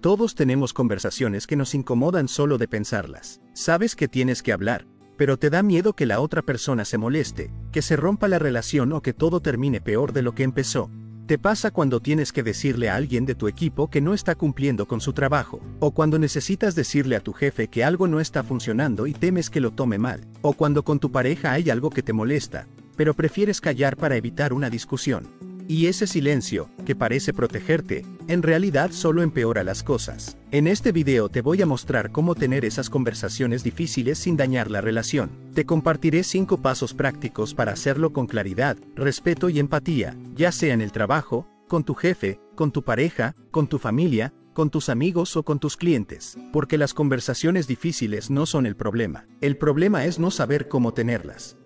Todos tenemos conversaciones que nos incomodan solo de pensarlas. Sabes que tienes que hablar, pero te da miedo que la otra persona se moleste, que se rompa la relación o que todo termine peor de lo que empezó. Te pasa cuando tienes que decirle a alguien de tu equipo que no está cumpliendo con su trabajo, o cuando necesitas decirle a tu jefe que algo no está funcionando y temes que lo tome mal, o cuando con tu pareja hay algo que te molesta, pero prefieres callar para evitar una discusión. Y ese silencio, que parece protegerte, en realidad solo empeora las cosas. En este video te voy a mostrar cómo tener esas conversaciones difíciles sin dañar la relación. Te compartiré 5 pasos prácticos para hacerlo con claridad, respeto y empatía, ya sea en el trabajo, con tu jefe, con tu pareja, con tu familia, con tus amigos o con tus clientes. Porque las conversaciones difíciles no son el problema. El problema es no saber cómo tenerlas.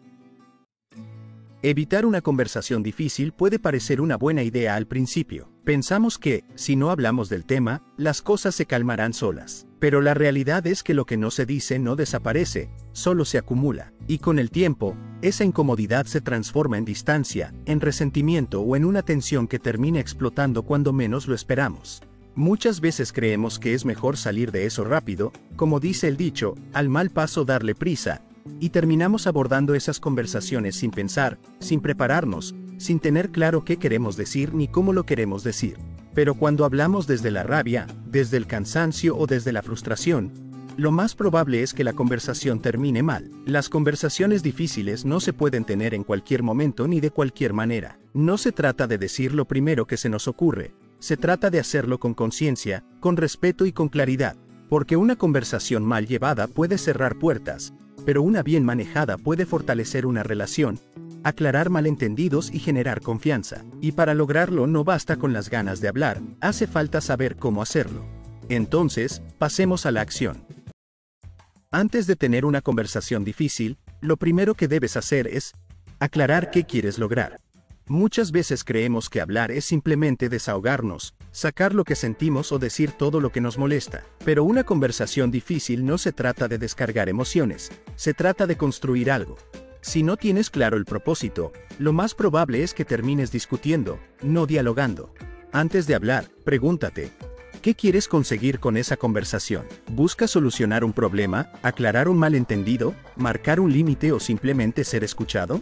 Evitar una conversación difícil puede parecer una buena idea al principio. Pensamos que, si no hablamos del tema, las cosas se calmarán solas. Pero la realidad es que lo que no se dice no desaparece, solo se acumula. Y con el tiempo, esa incomodidad se transforma en distancia, en resentimiento o en una tensión que termina explotando cuando menos lo esperamos. Muchas veces creemos que es mejor salir de eso rápido, como dice el dicho, al mal paso darle prisa, y terminamos abordando esas conversaciones sin pensar, sin prepararnos, sin tener claro qué queremos decir ni cómo lo queremos decir. Pero cuando hablamos desde la rabia, desde el cansancio o desde la frustración, lo más probable es que la conversación termine mal. Las conversaciones difíciles no se pueden tener en cualquier momento ni de cualquier manera. No se trata de decir lo primero que se nos ocurre, se trata de hacerlo con conciencia, con respeto y con claridad. Porque una conversación mal llevada puede cerrar puertas, pero una bien manejada puede fortalecer una relación, aclarar malentendidos y generar confianza. Y para lograrlo no basta con las ganas de hablar, hace falta saber cómo hacerlo. Entonces, pasemos a la acción. Antes de tener una conversación difícil, lo primero que debes hacer es aclarar qué quieres lograr. Muchas veces creemos que hablar es simplemente desahogarnos, sacar lo que sentimos o decir todo lo que nos molesta. Pero una conversación difícil no se trata de descargar emociones, se trata de construir algo. Si no tienes claro el propósito, lo más probable es que termines discutiendo, no dialogando. Antes de hablar, pregúntate, ¿qué quieres conseguir con esa conversación? ¿Buscas solucionar un problema, aclarar un malentendido, marcar un límite o simplemente ser escuchado?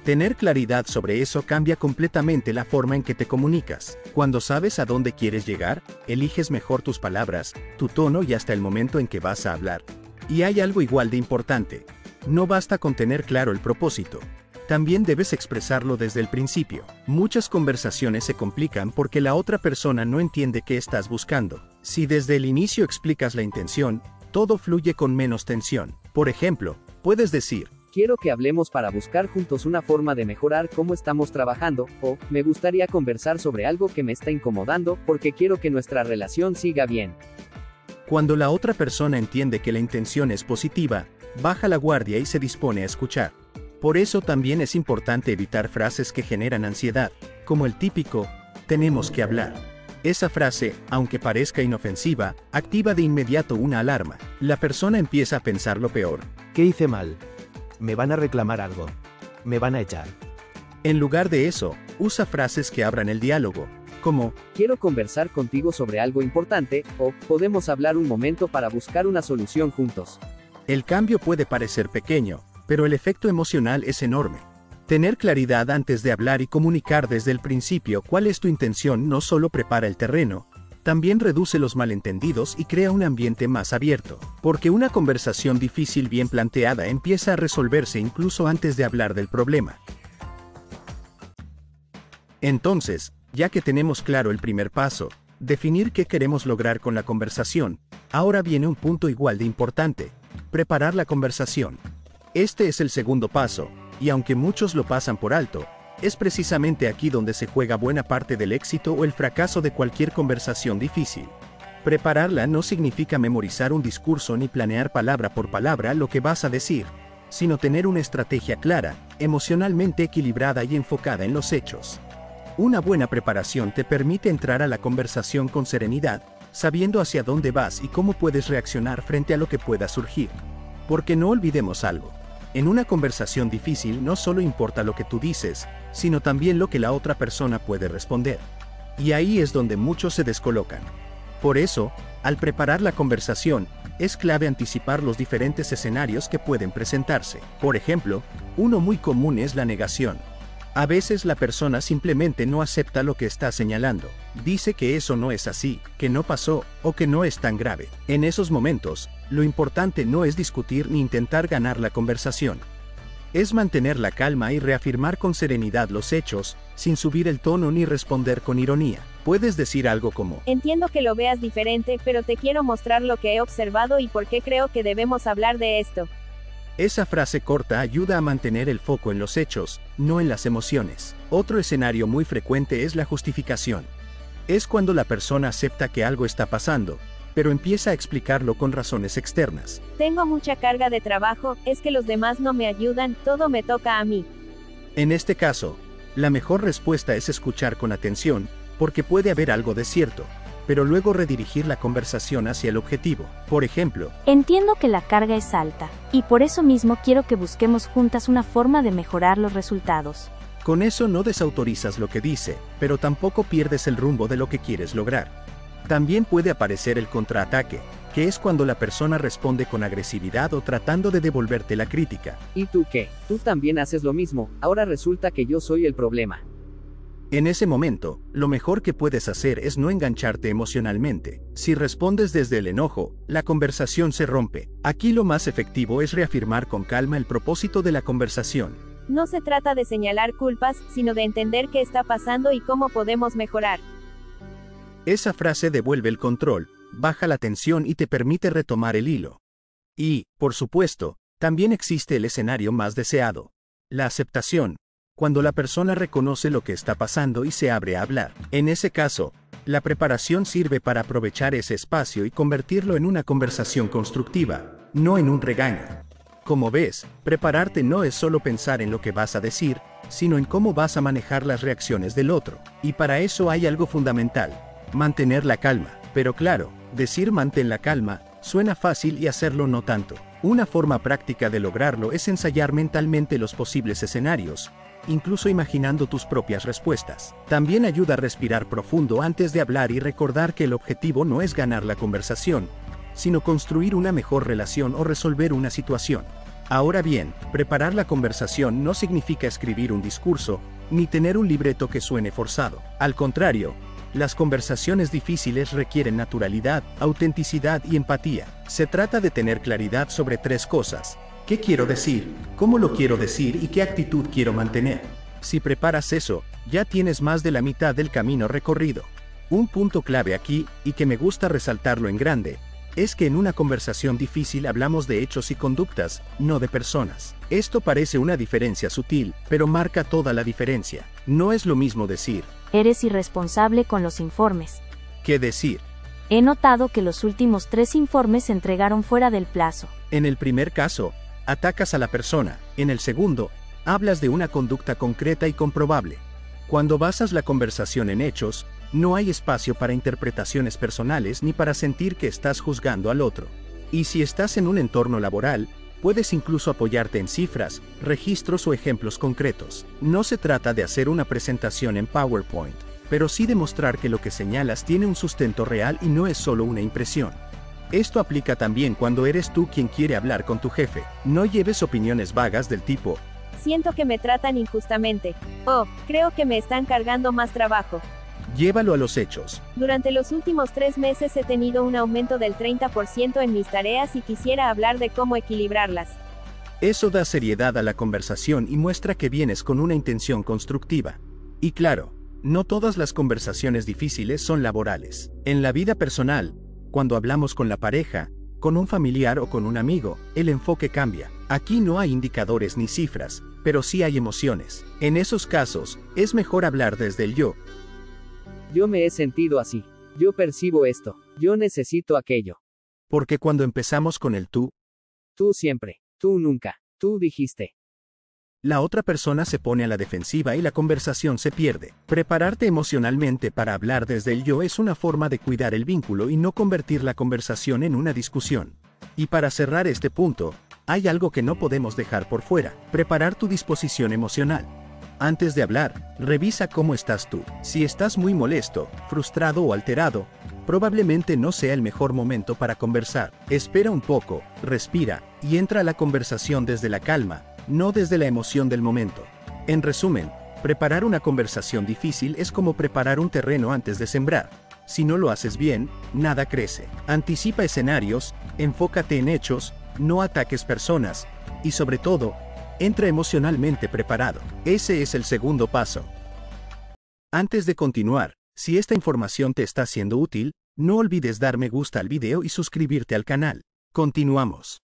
Tener claridad sobre eso cambia completamente la forma en que te comunicas. Cuando sabes a dónde quieres llegar, eliges mejor tus palabras, tu tono y hasta el momento en que vas a hablar. Y hay algo igual de importante. No basta con tener claro el propósito. También debes expresarlo desde el principio. Muchas conversaciones se complican porque la otra persona no entiende qué estás buscando. Si desde el inicio explicas la intención, todo fluye con menos tensión. Por ejemplo, puedes decir: quiero que hablemos para buscar juntos una forma de mejorar cómo estamos trabajando, o me gustaría conversar sobre algo que me está incomodando, porque quiero que nuestra relación siga bien. Cuando la otra persona entiende que la intención es positiva, baja la guardia y se dispone a escuchar. Por eso también es importante evitar frases que generan ansiedad, como el típico, tenemos que hablar. Esa frase, aunque parezca inofensiva, activa de inmediato una alarma. La persona empieza a pensar lo peor. ¿Qué hice mal? Me van a reclamar algo. Me van a echar. En lugar de eso, usa frases que abran el diálogo, como: quiero conversar contigo sobre algo importante, o podemos hablar un momento para buscar una solución juntos. El cambio puede parecer pequeño, pero el efecto emocional es enorme. Tener claridad antes de hablar y comunicar desde el principio cuál es tu intención no solo prepara el terreno, también reduce los malentendidos y crea un ambiente más abierto, porque una conversación difícil bien planteada empieza a resolverse incluso antes de hablar del problema. Entonces, ya que tenemos claro el primer paso, definir qué queremos lograr con la conversación, ahora viene un punto igual de importante: preparar la conversación. Este es el segundo paso, y aunque muchos lo pasan por alto, es precisamente aquí donde se juega buena parte del éxito o el fracaso de cualquier conversación difícil. Prepararla no significa memorizar un discurso ni planear palabra por palabra lo que vas a decir, sino tener una estrategia clara, emocionalmente equilibrada y enfocada en los hechos. Una buena preparación te permite entrar a la conversación con serenidad, sabiendo hacia dónde vas y cómo puedes reaccionar frente a lo que pueda surgir. Porque no olvidemos algo. En una conversación difícil no solo importa lo que tú dices, sino también lo que la otra persona puede responder. Y ahí es donde muchos se descolocan. Por eso, al preparar la conversación, es clave anticipar los diferentes escenarios que pueden presentarse. Por ejemplo, uno muy común es la negación. A veces la persona simplemente no acepta lo que está señalando. Dice que eso no es así, que no pasó, o que no es tan grave. En esos momentos, lo importante no es discutir ni intentar ganar la conversación. Es mantener la calma y reafirmar con serenidad los hechos, sin subir el tono ni responder con ironía. Puedes decir algo como: entiendo que lo veas diferente, pero te quiero mostrar lo que he observado y por qué creo que debemos hablar de esto. Esa frase corta ayuda a mantener el foco en los hechos, no en las emociones. Otro escenario muy frecuente es la justificación. Es cuando la persona acepta que algo está pasando, pero empieza a explicarlo con razones externas. Tengo mucha carga de trabajo, es que los demás no me ayudan, todo me toca a mí. En este caso, la mejor respuesta es escuchar con atención, porque puede haber algo de cierto, pero luego redirigir la conversación hacia el objetivo. Por ejemplo: entiendo que la carga es alta, y por eso mismo quiero que busquemos juntas una forma de mejorar los resultados. Con eso no desautorizas lo que dice, pero tampoco pierdes el rumbo de lo que quieres lograr. También puede aparecer el contraataque, que es cuando la persona responde con agresividad o tratando de devolverte la crítica. ¿Y tú qué? Tú también haces lo mismo, ahora resulta que yo soy el problema. En ese momento, lo mejor que puedes hacer es no engancharte emocionalmente. Si respondes desde el enojo, la conversación se rompe. Aquí lo más efectivo es reafirmar con calma el propósito de la conversación. No se trata de señalar culpas, sino de entender qué está pasando y cómo podemos mejorar. Esa frase devuelve el control, baja la tensión y te permite retomar el hilo. Y, por supuesto, también existe el escenario más deseado: la aceptación, cuando la persona reconoce lo que está pasando y se abre a hablar. En ese caso, la preparación sirve para aprovechar ese espacio y convertirlo en una conversación constructiva, no en un regaño. Como ves, prepararte no es solo pensar en lo que vas a decir, sino en cómo vas a manejar las reacciones del otro. Y para eso hay algo fundamental: mantener la calma. Pero claro, decir mantén la calma suena fácil y hacerlo no tanto. Una forma práctica de lograrlo es ensayar mentalmente los posibles escenarios, incluso imaginando tus propias respuestas. También ayuda a respirar profundo antes de hablar y recordar que el objetivo no es ganar la conversación, sino construir una mejor relación o resolver una situación. Ahora bien, preparar la conversación no significa escribir un discurso, ni tener un libreto que suene forzado. Al contrario, las conversaciones difíciles requieren naturalidad, autenticidad y empatía. Se trata de tener claridad sobre tres cosas: ¿qué quiero decir? ¿Cómo lo quiero decir? ¿Y qué actitud quiero mantener? Si preparas eso, ya tienes más de la mitad del camino recorrido. Un punto clave aquí, y que me gusta resaltarlo en grande, es que en una conversación difícil hablamos de hechos y conductas, no de personas. Esto parece una diferencia sutil, pero marca toda la diferencia. No es lo mismo decir: eres irresponsable con los informes, que decir: he notado que los últimos 3 informes se entregaron fuera del plazo. En el primer caso, atacas a la persona; en el segundo, hablas de una conducta concreta y comprobable. Cuando basas la conversación en hechos, no hay espacio para interpretaciones personales ni para sentir que estás juzgando al otro. Y si estás en un entorno laboral, puedes incluso apoyarte en cifras, registros o ejemplos concretos. No se trata de hacer una presentación en PowerPoint, pero sí demostrar que lo que señalas tiene un sustento real y no es solo una impresión. Esto aplica también cuando eres tú quien quiere hablar con tu jefe. No lleves opiniones vagas del tipo: siento que me tratan injustamente. Oh, creo que me están cargando más trabajo. Llévalo a los hechos. Durante los últimos 3 meses he tenido un aumento del 30% en mis tareas y quisiera hablar de cómo equilibrarlas. Eso da seriedad a la conversación y muestra que vienes con una intención constructiva. Y claro, no todas las conversaciones difíciles son laborales. En la vida personal, cuando hablamos con la pareja, con un familiar o con un amigo, el enfoque cambia. Aquí no hay indicadores ni cifras, pero sí hay emociones. En esos casos, es mejor hablar desde el yo. Yo me he sentido así. Yo percibo esto. Yo necesito aquello. Porque cuando empezamos con el tú siempre. Tú nunca. Tú dijiste. La otra persona se pone a la defensiva y la conversación se pierde. Prepararte emocionalmente para hablar desde el yo es una forma de cuidar el vínculo y no convertir la conversación en una discusión. Y para cerrar este punto, hay algo que no podemos dejar por fuera: preparar tu disposición emocional. Antes de hablar, revisa cómo estás tú. Si estás muy molesto, frustrado o alterado, probablemente no sea el mejor momento para conversar. Espera un poco, respira, y entra a la conversación desde la calma, no desde la emoción del momento. En resumen, preparar una conversación difícil es como preparar un terreno antes de sembrar. Si no lo haces bien, nada crece. Anticipa escenarios, enfócate en hechos, no ataques personas, y sobre todo, entra emocionalmente preparado. Ese es el segundo paso. Antes de continuar, si esta información te está siendo útil, no olvides dar me gusta al video y suscribirte al canal. Continuamos.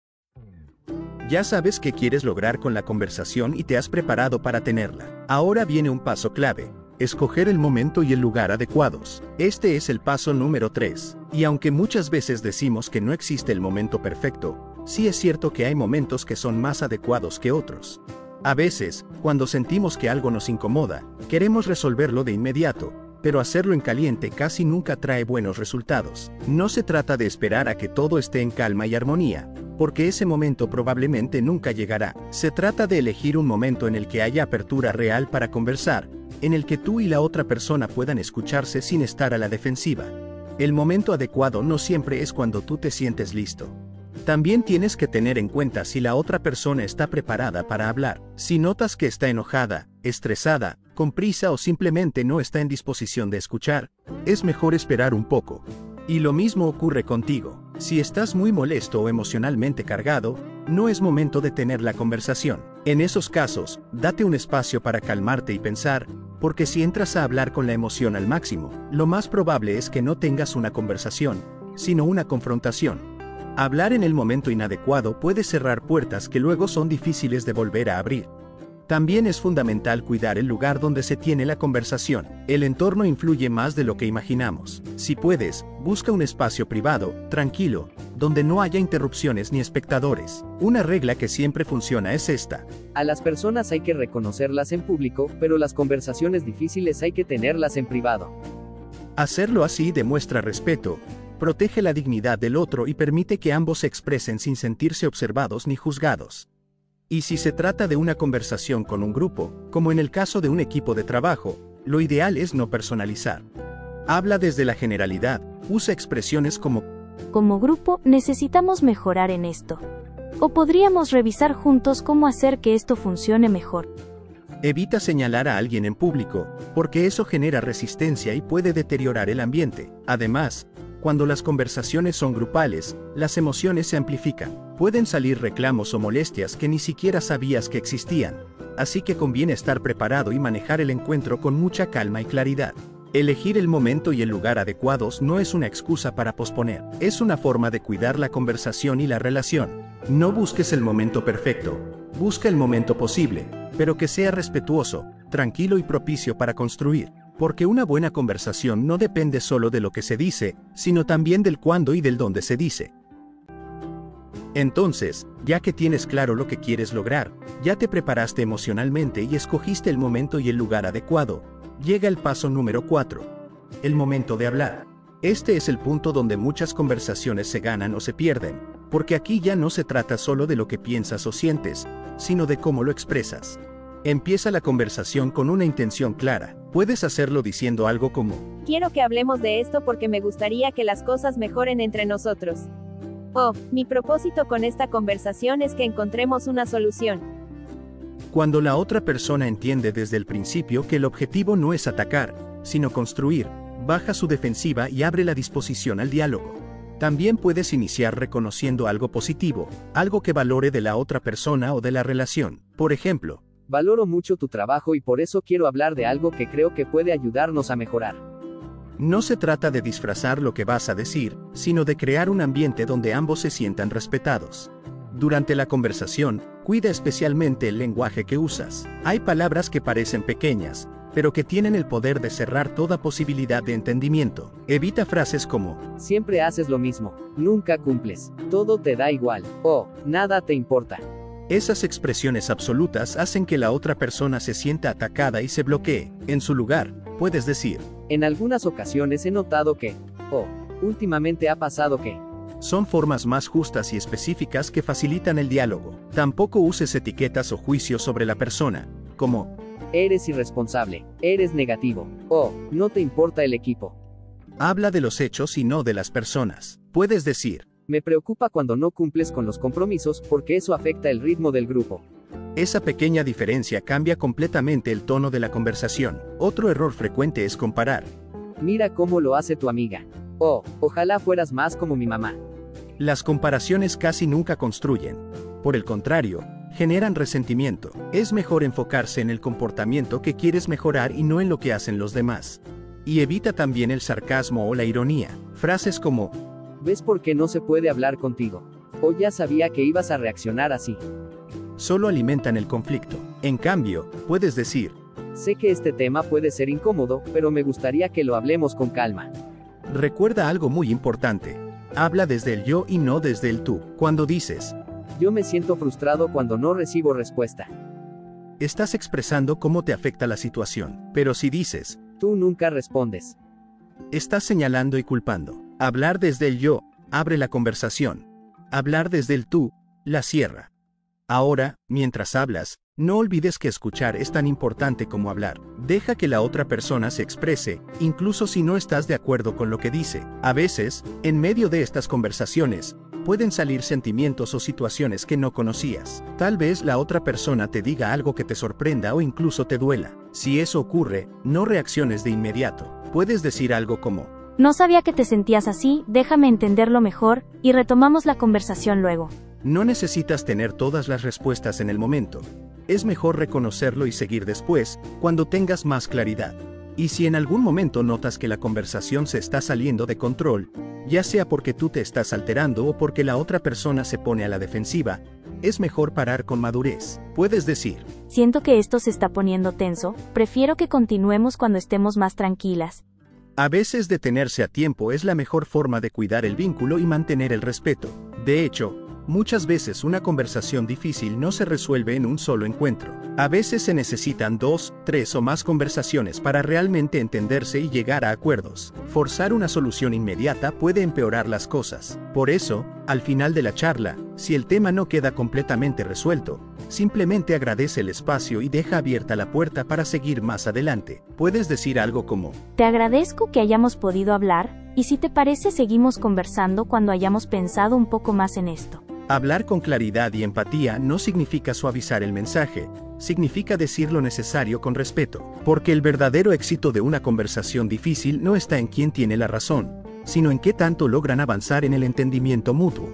Ya sabes qué quieres lograr con la conversación y te has preparado para tenerla. Ahora viene un paso clave: escoger el momento y el lugar adecuados. Este es el paso número 3. Y aunque muchas veces decimos que no existe el momento perfecto, sí es cierto que hay momentos que son más adecuados que otros. A veces, cuando sentimos que algo nos incomoda, queremos resolverlo de inmediato, pero hacerlo en caliente casi nunca trae buenos resultados. No se trata de esperar a que todo esté en calma y armonía, porque ese momento probablemente nunca llegará. Se trata de elegir un momento en el que haya apertura real para conversar, en el que tú y la otra persona puedan escucharse sin estar a la defensiva. El momento adecuado no siempre es cuando tú te sientes listo. También tienes que tener en cuenta si la otra persona está preparada para hablar. Si notas que está enojada, estresada, con prisa o simplemente no está en disposición de escuchar, es mejor esperar un poco. Y lo mismo ocurre contigo. Si estás muy molesto o emocionalmente cargado, no es momento de tener la conversación. En esos casos, date un espacio para calmarte y pensar, porque si entras a hablar con la emoción al máximo, lo más probable es que no tengas una conversación, sino una confrontación. Hablar en el momento inadecuado puede cerrar puertas que luego son difíciles de volver a abrir. También es fundamental cuidar el lugar donde se tiene la conversación. El entorno influye más de lo que imaginamos. Si puedes, busca un espacio privado, tranquilo, donde no haya interrupciones ni espectadores. Una regla que siempre funciona es esta: a las personas hay que reconocerlas en público, pero las conversaciones difíciles hay que tenerlas en privado. Hacerlo así demuestra respeto, protege la dignidad del otro y permite que ambos se expresen sin sentirse observados ni juzgados. Y si se trata de una conversación con un grupo, como en el caso de un equipo de trabajo, lo ideal es no personalizar. Habla desde la generalidad, usa expresiones como grupo, necesitamos mejorar en esto. O podríamos revisar juntos cómo hacer que esto funcione mejor. Evita señalar a alguien en público, porque eso genera resistencia y puede deteriorar el ambiente. Además, cuando las conversaciones son grupales, las emociones se amplifican. Pueden salir reclamos o molestias que ni siquiera sabías que existían. Así que conviene estar preparado y manejar el encuentro con mucha calma y claridad. Elegir el momento y el lugar adecuados no es una excusa para posponer, es una forma de cuidar la conversación y la relación. No busques el momento perfecto, busca el momento posible, pero que sea respetuoso, tranquilo y propicio para construir. Porque una buena conversación no depende solo de lo que se dice, sino también del cuándo y del dónde se dice. Entonces, ya que tienes claro lo que quieres lograr, ya te preparaste emocionalmente y escogiste el momento y el lugar adecuado, llega el paso número 4. El momento de hablar. Este es el punto donde muchas conversaciones se ganan o se pierden, porque aquí ya no se trata solo de lo que piensas o sientes, sino de cómo lo expresas. Empieza la conversación con una intención clara. Puedes hacerlo diciendo algo como: quiero que hablemos de esto porque me gustaría que las cosas mejoren entre nosotros. O, mi propósito con esta conversación es que encontremos una solución. Cuando la otra persona entiende desde el principio que el objetivo no es atacar, sino construir, baja su defensiva y abre la disposición al diálogo. También puedes iniciar reconociendo algo positivo, algo que valore de la otra persona o de la relación. Por ejemplo: valoro mucho tu trabajo y por eso quiero hablar de algo que creo que puede ayudarnos a mejorar. No se trata de disfrazar lo que vas a decir, sino de crear un ambiente donde ambos se sientan respetados. Durante la conversación, cuida especialmente el lenguaje que usas. Hay palabras que parecen pequeñas, pero que tienen el poder de cerrar toda posibilidad de entendimiento. Evita frases como: siempre haces lo mismo, nunca cumples, todo te da igual, o nada te importa. Esas expresiones absolutas hacen que la otra persona se sienta atacada y se bloquee. En su lugar, puedes decir: en algunas ocasiones he notado que, o últimamente ha pasado que. Son formas más justas y específicas que facilitan el diálogo. Tampoco uses etiquetas o juicios sobre la persona, como: eres irresponsable, eres negativo, o no te importa el equipo. Habla de los hechos y no de las personas. Puedes decir, me preocupa cuando no cumples con los compromisos, porque eso afecta el ritmo del grupo. esa pequeña diferencia cambia completamente el tono de la conversación. Otro error frecuente es comparar. Mira cómo lo hace tu amiga. Oh, ojalá fueras más como mi mamá. Las comparaciones casi nunca construyen. Por el contrario, generan resentimiento. Es mejor enfocarse en el comportamiento que quieres mejorar y no en lo que hacen los demás. Y evita también el sarcasmo o la ironía. Frases como, ¿ves por qué no se puede hablar contigo? O ya sabía que ibas a reaccionar así. solo alimentan el conflicto. En cambio, puedes decir, Sé que este tema puede ser incómodo, pero me gustaría que lo hablemos con calma. recuerda algo muy importante. Habla desde el yo y no desde el tú. Cuando dices, Yo me siento frustrado cuando no recibo respuesta. estás expresando cómo te afecta la situación. Pero si dices, Tú nunca respondes. estás señalando y culpando. Hablar desde el yo abre la conversación. Hablar desde el tú la cierra. Ahora, mientras hablas, no olvides que escuchar es tan importante como hablar. Deja que la otra persona se exprese, incluso si no estás de acuerdo con lo que dice. A veces, en medio de estas conversaciones, pueden salir sentimientos o situaciones que no conocías. Tal vez la otra persona te diga algo que te sorprenda o incluso te duela. Si eso ocurre, no reacciones de inmediato. Puedes decir algo como, No sabía que te sentías así, déjame entenderlo mejor, y retomamos la conversación luego. no necesitas tener todas las respuestas en el momento. Es mejor reconocerlo y seguir después, cuando tengas más claridad. Y si en algún momento notas que la conversación se está saliendo de control, ya sea porque tú te estás alterando o porque la otra persona se pone a la defensiva, es mejor parar con madurez. Puedes decir, Siento que esto se está poniendo tenso, prefiero que continuemos cuando estemos más tranquilas. a veces detenerse a tiempo es la mejor forma de cuidar el vínculo y mantener el respeto. De hecho, muchas veces una conversación difícil no se resuelve en un solo encuentro. A veces se necesitan 2, 3 o más conversaciones para realmente entenderse y llegar a acuerdos. Forzar una solución inmediata puede empeorar las cosas. Por eso, al final de la charla, si el tema no queda completamente resuelto, simplemente agradece el espacio y deja abierta la puerta para seguir más adelante. Puedes decir algo como, Te agradezco que hayamos podido hablar, y si te parece seguimos conversando cuando hayamos pensado un poco más en esto. hablar con claridad y empatía no significa suavizar el mensaje, significa decir lo necesario con respeto, porque el verdadero éxito de una conversación difícil no está en quién tiene la razón, sino en qué tanto logran avanzar en el entendimiento mutuo.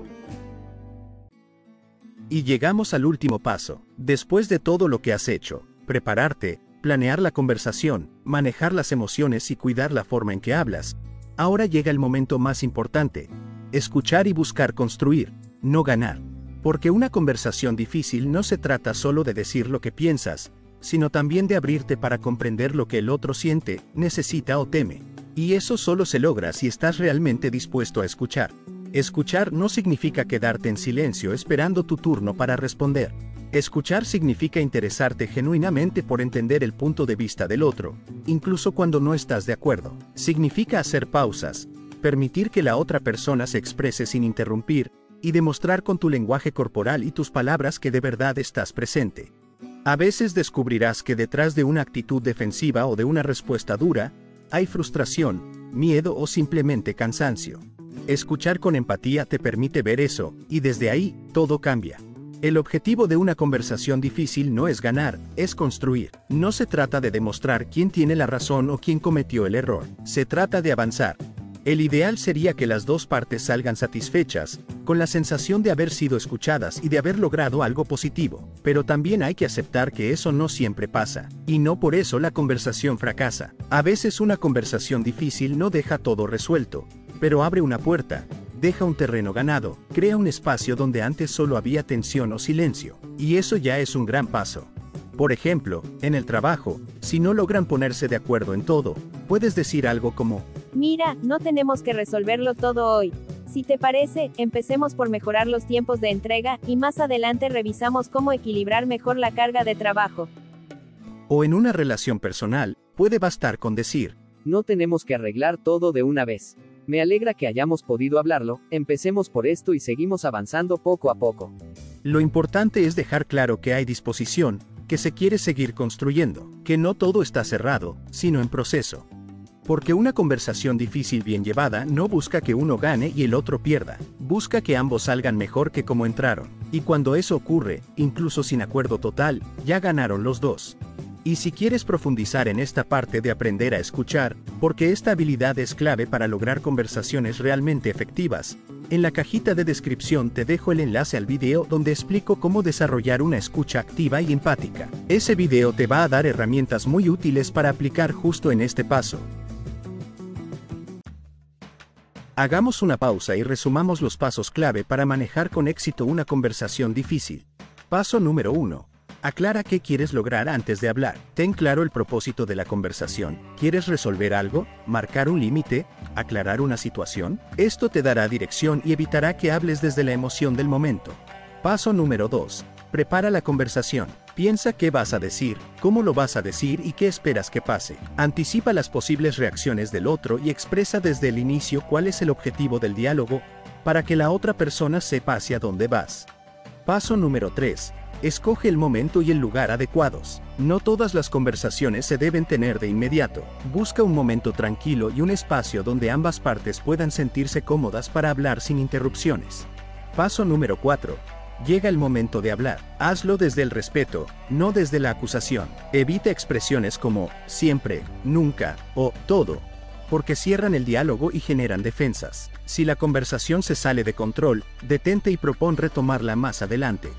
Y llegamos al último paso. Después de todo lo que has hecho, prepararte, planear la conversación, manejar las emociones y cuidar la forma en que hablas, ahora llega el momento más importante: escuchar y buscar construir, no ganar. Porque una conversación difícil no se trata solo de decir lo que piensas, sino también de abrirte para comprender lo que el otro siente, necesita o teme. Y eso solo se logra si estás realmente dispuesto a escuchar. Escuchar no significa quedarte en silencio esperando tu turno para responder. Escuchar significa interesarte genuinamente por entender el punto de vista del otro, incluso cuando no estás de acuerdo. Significa hacer pausas, permitir que la otra persona se exprese sin interrumpir, y demostrar con tu lenguaje corporal y tus palabras que de verdad estás presente. A veces descubrirás que detrás de una actitud defensiva o de una respuesta dura, hay frustración, miedo o simplemente cansancio. Escuchar con empatía te permite ver eso, y desde ahí, todo cambia. El objetivo de una conversación difícil no es ganar, es construir. No se trata de demostrar quién tiene la razón o quién cometió el error. Se trata de avanzar. El ideal sería que las dos partes salgan satisfechas, con la sensación de haber sido escuchadas y de haber logrado algo positivo. Pero también hay que aceptar que eso no siempre pasa, y no por eso la conversación fracasa. A veces una conversación difícil no deja todo resuelto, pero abre una puerta, deja un terreno ganado, crea un espacio donde antes solo había tensión o silencio, y eso ya es un gran paso. Por ejemplo, en el trabajo, si no logran ponerse de acuerdo en todo, puedes decir algo como, Mira, no tenemos que resolverlo todo hoy. Si te parece, empecemos por mejorar los tiempos de entrega, y más adelante revisamos cómo equilibrar mejor la carga de trabajo. o en una relación personal, puede bastar con decir, No tenemos que arreglar todo de una vez. Me alegra que hayamos podido hablarlo, empecemos por esto y seguimos avanzando poco a poco. lo importante es dejar claro que hay disposición, que se quiere seguir construyendo, que no todo está cerrado, sino en proceso. Porque una conversación difícil bien llevada no busca que uno gane y el otro pierda, busca que ambos salgan mejor que como entraron. Y cuando eso ocurre, incluso sin acuerdo total, ya ganaron los dos. Y si quieres profundizar en esta parte de aprender a escuchar, porque esta habilidad es clave para lograr conversaciones realmente efectivas, en la cajita de descripción te dejo el enlace al video donde explico cómo desarrollar una escucha activa y empática. Ese video te va a dar herramientas muy útiles para aplicar justo en este paso. Hagamos una pausa y resumamos los pasos clave para manejar con éxito una conversación difícil. Paso número 1. Aclara qué quieres lograr antes de hablar. Ten claro el propósito de la conversación. ¿Quieres resolver algo? ¿Marcar un límite? ¿Aclarar una situación? Esto te dará dirección y evitará que hables desde la emoción del momento. Paso número 2. Prepara la conversación. Piensa qué vas a decir, cómo lo vas a decir y qué esperas que pase. Anticipa las posibles reacciones del otro y expresa desde el inicio cuál es el objetivo del diálogo, para que la otra persona sepa hacia dónde vas. Paso número 3. Escoge el momento y el lugar adecuados. No todas las conversaciones se deben tener de inmediato. Busca un momento tranquilo y un espacio donde ambas partes puedan sentirse cómodas para hablar sin interrupciones. Paso número 4. Llega el momento de hablar. Hazlo desde el respeto, no desde la acusación. Evita expresiones como siempre, nunca o todo, porque cierran el diálogo y generan defensas. Si la conversación se sale de control, detente y propón retomarla más adelante.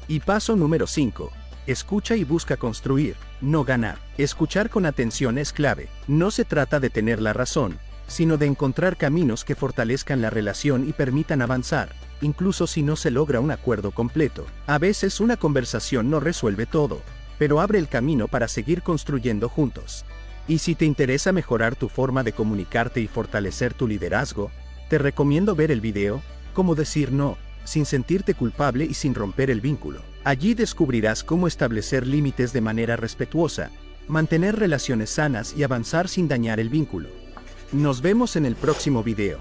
Y paso número 5. Escucha y busca construir, no ganar. Escuchar con atención es clave. No se trata de tener la razón, sino de encontrar caminos que fortalezcan la relación y permitan avanzar, incluso si no se logra un acuerdo completo. A veces una conversación no resuelve todo, pero abre el camino para seguir construyendo juntos. Y si te interesa mejorar tu forma de comunicarte y fortalecer tu liderazgo, te recomiendo ver el video, Cómo decir no, sin sentirte culpable y sin romper el vínculo. Allí descubrirás cómo establecer límites de manera respetuosa, mantener relaciones sanas y avanzar sin dañar el vínculo. Nos vemos en el próximo video.